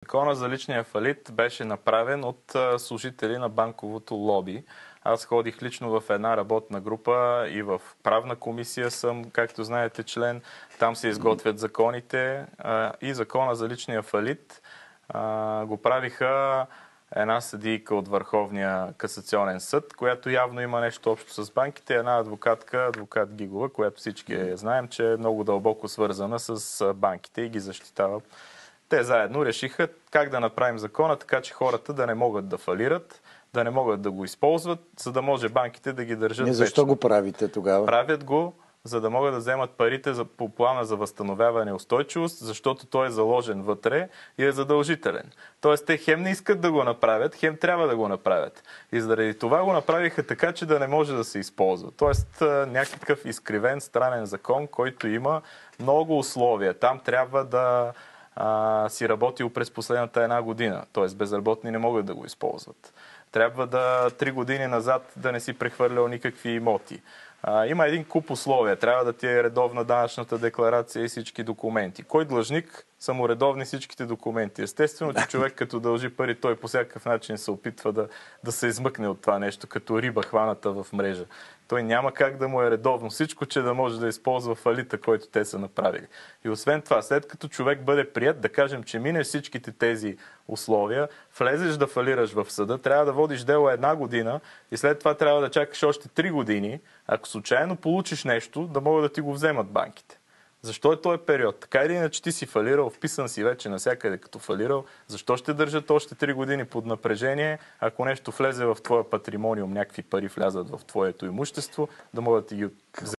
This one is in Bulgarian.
Закона за личния фалит беше направен от служители на банковото лоби. Аз ходих лично в една работна група и в правна комисия съм, както знаете, член. Там се изготвят законите и закона за личния фалит го правиха една съдийка от Върховния касационен съд, която явно има нещо общо с банките, една адвокатка, адвокат Гигова, която всички знаем, че е много дълбоко свързана с банките и ги защитава. Те заедно решиха как да направим закона, така че хората да не могат да фалират, да не могат да го използват, за да може банките да ги държат Не, защо го правите тогава? Правят го, за да могат да вземат парите по плана за възстановяване и устойчивост, защото той е заложен вътре и е задължителен. Тоест те хем не искат да го направят, хем трябва да го направят. И заради това го направиха така, че да не може да се използва. Тоест някакъв изкривен, странен закон, който има много условия. Там трябва да си работил през последната една година. Т.е. безработни не могат да го използват. Трябва да 3 години назад да не си прехвърлял никакви имоти. Има един куп условия. Трябва да ти е редовна данъчната декларация и всички документи. Кой длъжник са му редовни всичките документи? Естествено, че човек като дължи пари, той по всякакъв начин се опитва да се измъкне от това нещо, като риба хваната в мрежа. Той няма как да му е редовно всичко, че да може да използва фалита, който те са направили. И освен това, след като човек бъде прият, да кажем, че минеш всичките тези условия, влезеш да фалираш в съда, трябва да водиш дело 1 година и след това трябва да чакаш още 3 години, ако случайно получиш нещо, да могат да ти го вземат банките. Защо е този период? Така или иначе ти си фалирал, вписан си вече навсякъде като фалирал. Защо ще държат още 3 години под напрежение, ако нещо влезе в твоя патримониум, някакви пари влязат в твоето имущество, да могат да ти ги вземат?